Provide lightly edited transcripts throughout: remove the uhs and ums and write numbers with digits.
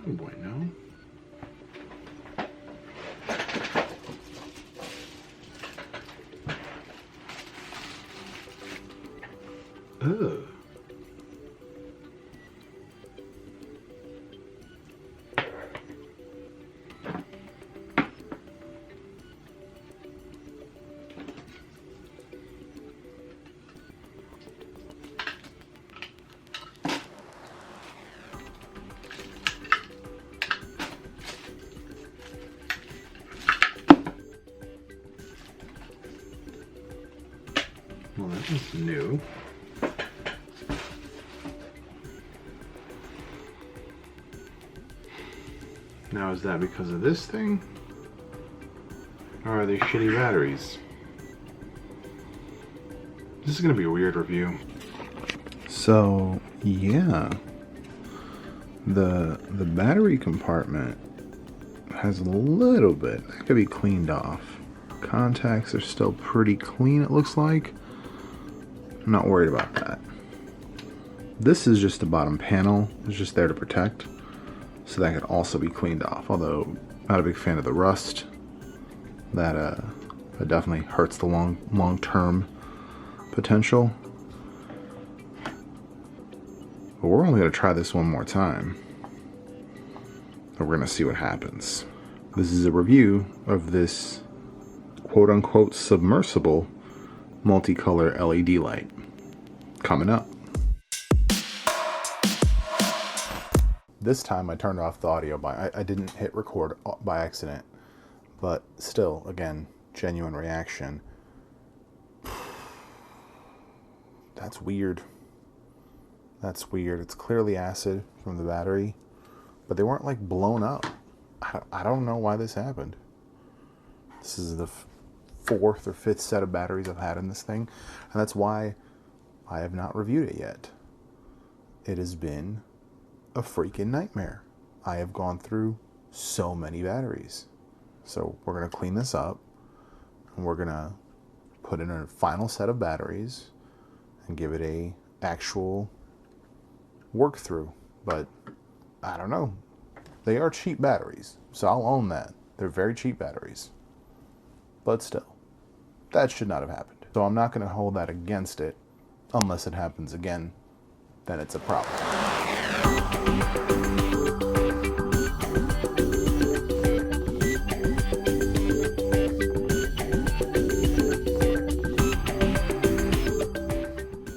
Oh boy, no. Ugh. Well, that was new. Now, is that because of this thing? Or are they shitty batteries? This is going to be a weird review. So, yeah. The battery compartment has a little bit that could be cleaned off. Contacts are still pretty clean, it looks like. I'm not worried about that. This is just the bottom panel. It's just there to protect. So that could also be cleaned off. Although, not a big fan of the rust. That definitely hurts the long-term potential. But we're only going to try this one more time. And we're going to see what happens. This is a review of this quote-unquote submersible multicolor LED light. Coming up. This time I turned off the audio I didn't hit record by accident. But still, again, genuine reaction. That's weird. That's weird. It's clearly acid from the battery, but they weren't like blown up. I don't know why this happened. This is the fourth or fifth set of batteries I've had in this thing, and that's why I have not reviewed it yet. It has been a freaking nightmare. I have gone through so many batteries. So we're going to clean this up, and we're going to put in a final set of batteries and give it a actual work through. But I don't know. They are cheap batteries, so I'll own that. They're very cheap batteries. But still, that should not have happened. So I'm not going to hold that against it unless it happens again. Then it's a problem.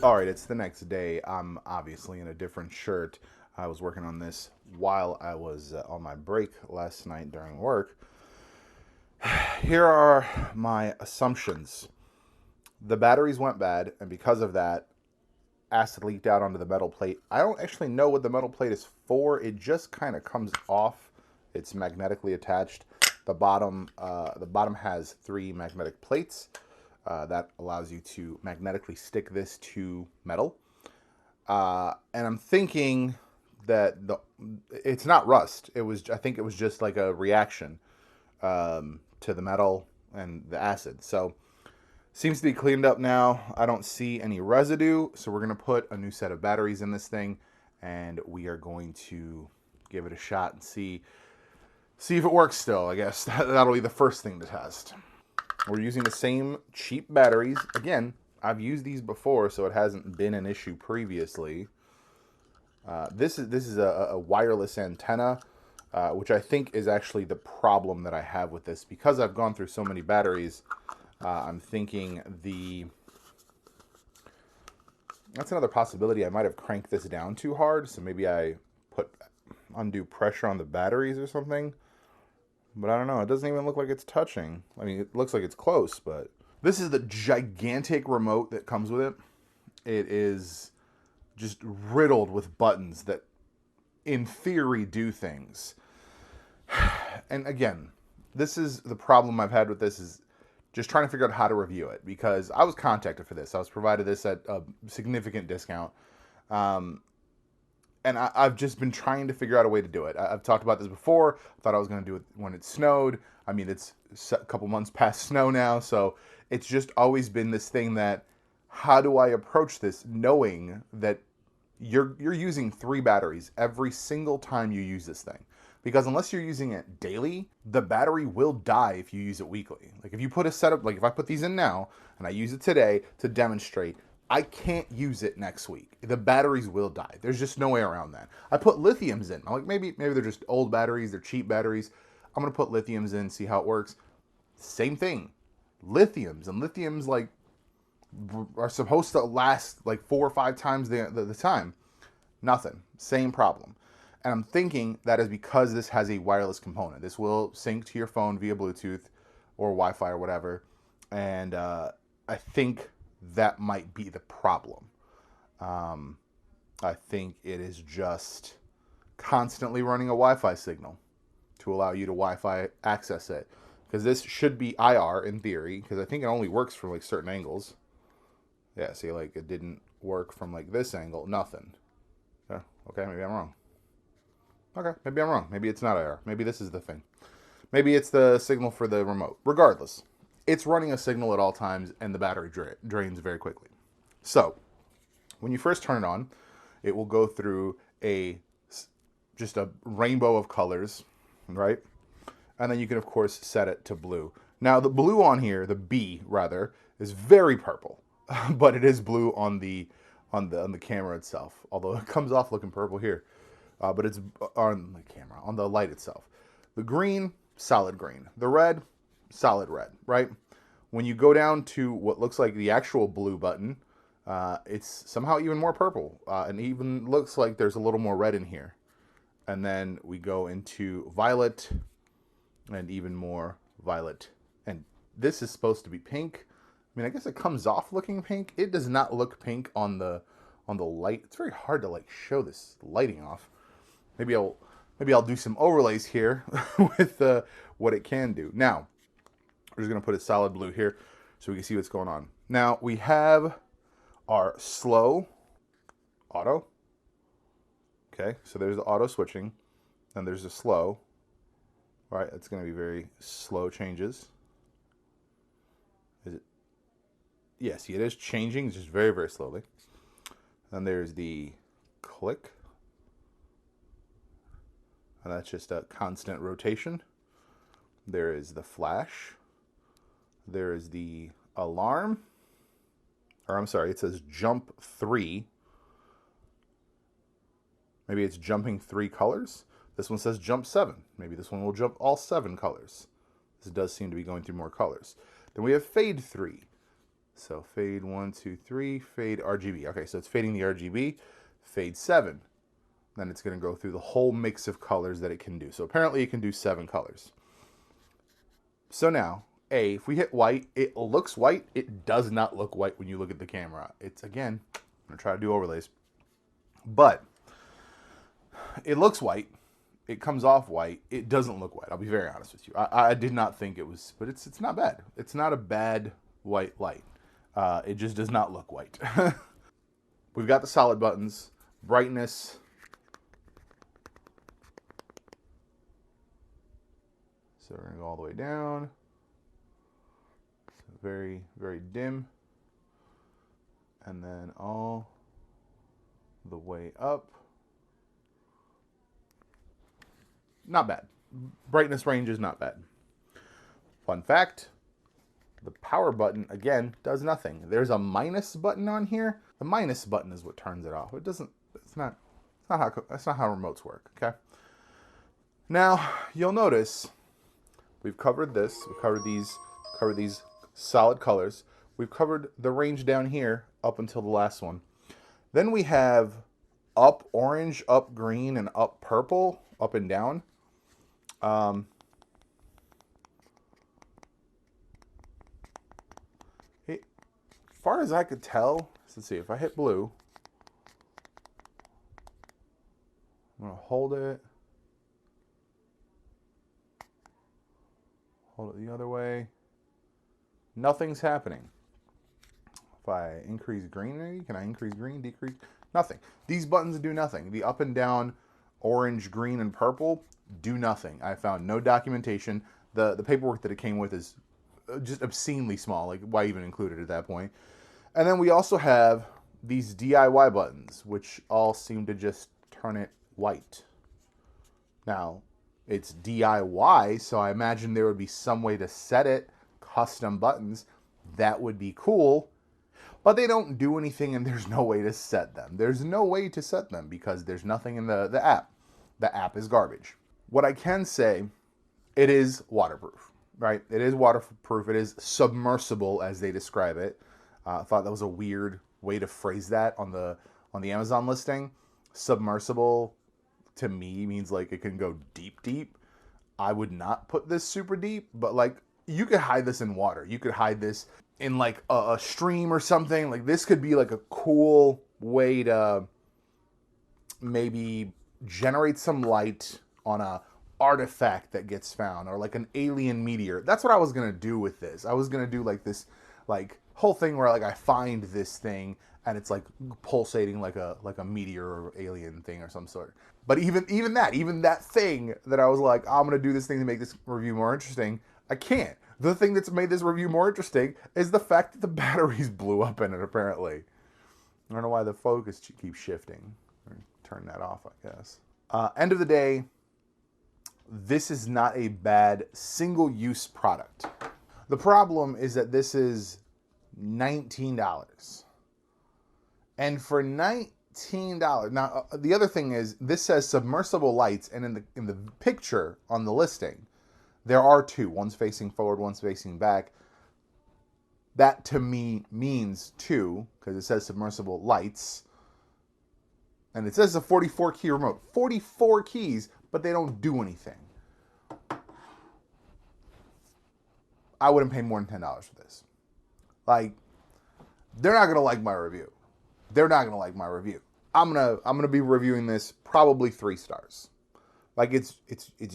All right, it's the next day. I'm obviously in a different shirt. I was working on this while I was on my break last night during work. Here are my assumptions. The batteries went bad, and because of that, acid leaked out onto the metal plate. I don't actually know what the metal plate is for. It just kind of comes off. It's magnetically attached. The bottom has 3 magnetic plates. That allows you to magnetically stick this to metal. And I'm thinking that it's not rust. I think it was just like a reaction to the metal and the acid. So seems to be cleaned up now. I don't see any residue. So we're going to put a new set of batteries in this thing, and we are going to give it a shot and see if it works still. I guess that'll be the first thing to test. We're using the same cheap batteries. Again, I've used these before, so it hasn't been an issue previously. This is a wireless antenna, which I think is actually the problem that I have with this. Because I've gone through so many batteries, I'm thinking that's another possibility. I might have cranked this down too hard, so maybe I put undue pressure on the batteries or something. But I don't know. It doesn't even look like it's touching. I mean, it looks like it's close, but this is the gigantic remote that comes with it. It is just riddled with buttons that, in theory, do things. And again, this is the problem I've had with this, is just trying to figure out how to review it, because I was contacted for this. I was provided this at a significant discount. And I've just been trying to figure out a way to do it. I've talked about this before. I thought I was going to do it when it snowed. I mean, it's a couple months past snow now, so it's just always been this thing that, how do I approach this knowing that you're using 3 batteries every single time you use this thing? because unless you're using it daily, the battery will die if you use it weekly. Like if you put a setup, like if I put these in now and I use it today to demonstrate, I can't use it next week. The batteries will die. There's just no way around that. I put lithiums in. I'm like, maybe they're just old batteries, they're cheap batteries. I'm gonna put lithiums in, see how it works. Same thing. Lithiums, and lithiums like are supposed to last like 4 or 5 times the time. Nothing. Same problem. And I'm thinking that is because this has a wireless component. This will sync to your phone via Bluetooth or Wi-Fi or whatever. And I think that might be the problem. I think it is just constantly running a Wi-Fi signal to allow you to Wi-Fi access it. Because this should be IR in theory, because I think it only works from like certain angles. Yeah, see, like it didn't work from like this angle. Nothing. Yeah, okay, maybe I'm wrong. Okay, maybe I'm wrong. Maybe it's not IR. Maybe this is the thing. Maybe it's the signal for the remote. Regardless, it's running a signal at all times, and the battery drains very quickly. So, when you first turn it on, it will go through just a rainbow of colors, right? And then you can, of course, set it to blue. Now, the blue on here, the B, rather, is very purple. But it is blue on the camera itself, although it comes off looking purple here. But it's on the camera, on the light itself. The green, solid green. The red, solid red, right? When you go down to what looks like the actual blue button, it's somehow even more purple. And even looks like there's a little more red in here. And then we go into violet and even more violet. And this is supposed to be pink. I mean, I guess it comes off looking pink. It does not look pink on the light. It's very hard to like show this lighting off. Maybe I'll do some overlays here with what it can do. Now, we're just gonna put a solid blue here so we can see what's going on. Now we have our slow auto. Okay, so there's the auto switching, and there's the slow. All right, it's gonna be very slow changes. Is it? Yeah, see, it is changing just very, very slowly. Then there's the click. And that's just a constant rotation. There is the flash. There is the alarm. Or I'm sorry, it says jump 3. Maybe it's jumping 3 colors. This one says jump 7. Maybe this one will jump all 7 colors. This does seem to be going through more colors. Then we have fade 3. So fade 1, 2, 3, fade RGB. Okay, so it's fading the RGB. Fade 7. Then it's going to go through the whole mix of colors that it can do. So apparently it can do 7 colors. So now, if we hit white, it looks white. It does not look white when you look at the camera. It's, again, I'm going to try to do overlays. But it looks white. It comes off white. It doesn't look white. I'll be very honest with you. I did not think it was, but it's not bad. It's not a bad white light. It just does not look white. We've got the solid buttons, brightness. So we're going to go all the way down. So very, very dim. And then all the way up. Not bad. Brightness range is not bad. Fun fact, the power button, again, does nothing. There's a minus button on here. The minus button is what turns it off. It doesn't, that's not how remotes work, okay? Now, you'll notice we've covered this, we've covered these solid colors. We've covered the range down here up until the last one. Then we have up orange, up green, and up purple, up and down. As far as I could tell, let's see, if I hit blue, I'm going to hold it the other way. Nothing's happening. If I increase green, maybe, can I increase green, decrease? Nothing. These buttons do nothing. The up and down, orange, green, and purple do nothing. I found no documentation. The paperwork that it came with is just obscenely small. Like, why even include it at that point? And then we also have these DIY buttons, which all seem to just turn it white. Now, It's DIY, so I imagine there would be some way to set it, custom buttons. That would be cool. But they don't do anything and there's no way to set them. There's no way to set them because there's nothing in the app. The app is garbage. What I can say, it is waterproof, right? It is waterproof. It is submersible, as they describe it. I thought that was a weird way to phrase that on the Amazon listing. Submersible to me means like it can go deep, deep. I would not put this super deep, but like you could hide this in water. You could hide this in like a stream or something. Like this could be like a cool way to maybe generate some light on a artifact that gets found, or like an alien meteor. That's what I was gonna do with this. I was gonna do like this like whole thing where like I find this thing and it's like pulsating like a meteor or alien thing or some sort. But even that thing that I was like, I'm gonna do this thing to make this review more interesting, I can't. The thing that's made this review more interesting is the fact that the batteries blew up in it, apparently. I don't know why the focus keeps shifting. Turn that off, I guess. End of the day, this is not a bad single-use product. The problem is that this is $19. And for $19, now the other thing is this says submersible lights, and in the picture on the listing, there are two. One's facing forward, one's facing back. That to me means two, because it says submersible lights. And it says a 44 key remote. 44 keys, but they don't do anything. I wouldn't pay more than $10 for this. Like, they're not gonna like my review. They're not gonna like my review. I'm gonna be reviewing this probably 3 stars. Like it's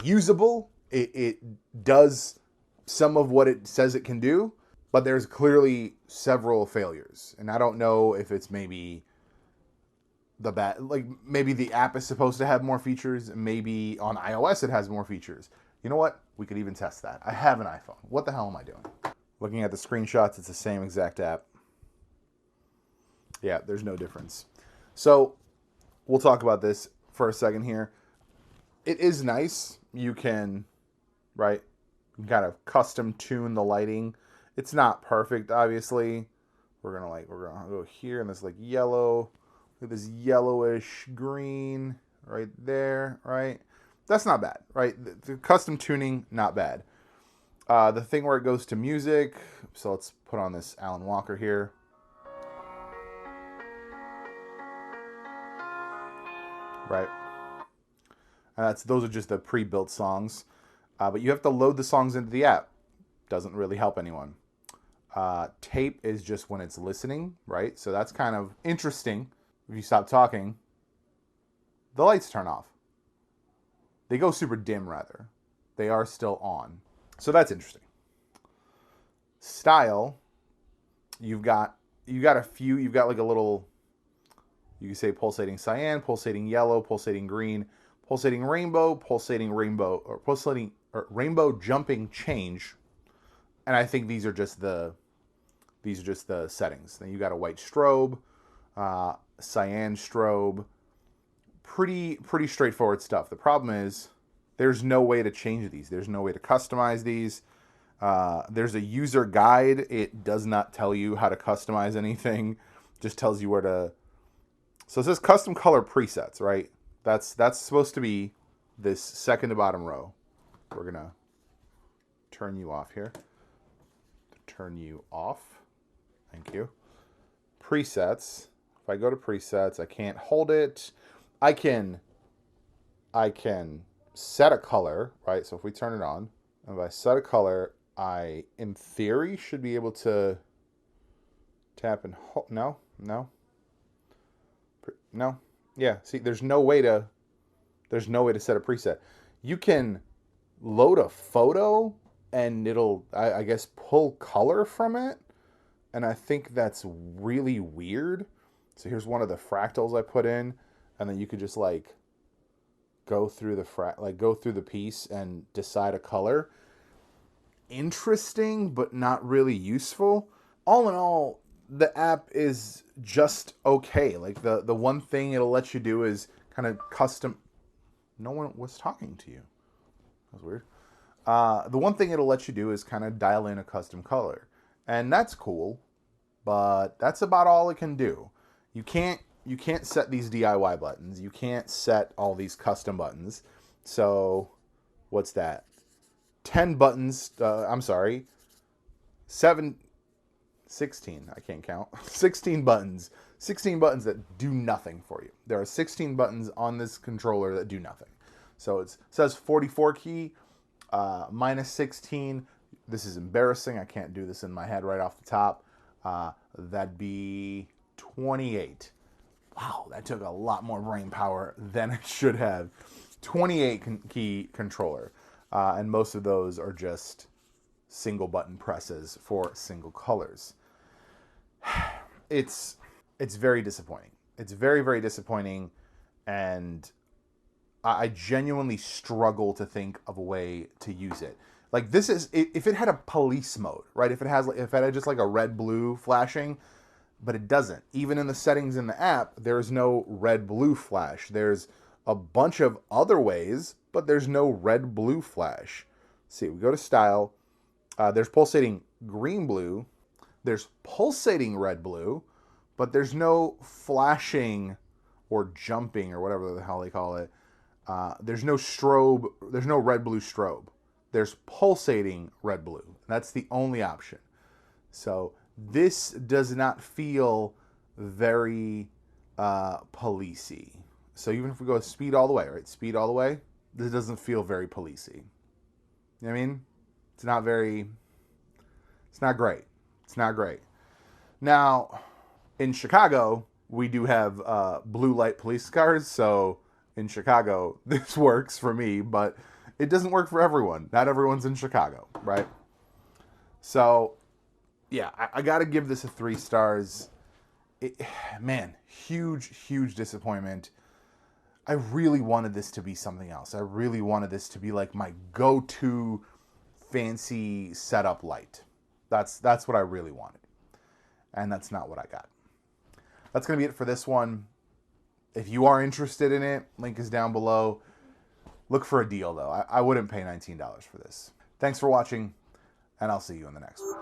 usable. It does some of what it says it can do, but there's clearly several failures. And I don't know if it's maybe maybe the app is supposed to have more features. Maybe on iOS it has more features. You know what? We could even test that. I have an iPhone. What the hell am I doing? Looking at the screenshots, it's the same exact app. Yeah, there's no difference. So we'll talk about this for a second here. It is nice. You can, right, kind of custom tune the lighting. It's not perfect, obviously. We're gonna go here in this like yellow, look at this yellowish green right there, right? That's not bad, right? The custom tuning, not bad. The thing where it goes to music, so let's put on this Alan Walker here. Right. Those are just the pre-built songs. But you have to load the songs into the app. Doesn't really help anyone. Tape is just when it's listening, right? So that's kind of interesting. If you stop talking, the lights turn off. They go super dim, rather. They are still on. So that's interesting. Style, you've got a few, you've got like a little, you can say pulsating cyan, pulsating yellow, pulsating green, pulsating rainbow, or rainbow jumping change. And I think these are just the settings. Then you got a white strobe, cyan strobe, pretty straightforward stuff. The problem is there's no way to change these. There's no way to customize these. There's a user guide. It does not tell you how to customize anything. It just tells you where to. So it says custom color presets, right? That's supposed to be this second to bottom row. We're gonna turn you off here. Turn you off. Thank you. Presets. If I go to presets, I can't hold it. I can set a color, right? So if we turn it on, if I set a color, I, in theory, should be able to tap and hold. No. Yeah, see, there's no way to set a preset. You can load a photo and it'll, I guess, pull color from it. And I think that's really weird. So here's one of the fractals I put in, and then you could just like go through the piece and decide a color. Interesting, but not really useful. All in all, the app is just okay. Like the one thing it'll let you do is kind of custom. No one was talking to you. That's weird. The one thing it'll let you do is kind of dial in a custom color. And that's cool, but that's about all it can do. You can't set these DIY buttons. You can't set all these custom buttons. So what's that? 10 buttons, I'm sorry, 16, I can't count. 16 buttons that do nothing for you. There are 16 buttons on this controller that do nothing. So it says 44 key, minus 16. This is embarrassing. I can't do this in my head right off the top. That'd be 28. Wow, that took a lot more brain power than it should have. 28 key controller. And most of those are just single button presses for single colors. It's very disappointing. It's very, very disappointing. And I genuinely struggle to think of a way to use it. Like this is, if it had a police mode, right? If it had just like a red, blue flashing, but it doesn't. Even in the settings in the app, there's no red, blue flash. There's a bunch of other ways, but there's no red, blue flash. Let's see, we go to style. There's pulsating green, blue. There's pulsating red, blue, but there's no flashing or jumping or whatever the hell they call it. There's no strobe. There's no red, blue strobe. There's pulsating red, blue. That's the only option. So this does not feel very policey. So even if we go speed all the way, right? Speed all the way, this doesn't feel very policey. You know what I mean? It's not great. It's not great. Now, in Chicago, we do have blue light police cars. So in Chicago, this works for me, but it doesn't work for everyone. Not everyone's in Chicago, right? So yeah, I got to give this a 3 stars. Man, huge disappointment. I really wanted this to be something else. I really wanted this to be like my go-to fancy setup light. That's what I really wanted. And that's not what I got. That's going to be it for this one. If you are interested in it, link is down below. Look for a deal, though. I wouldn't pay $19 for this. Thanks for watching, and I'll see you in the next one.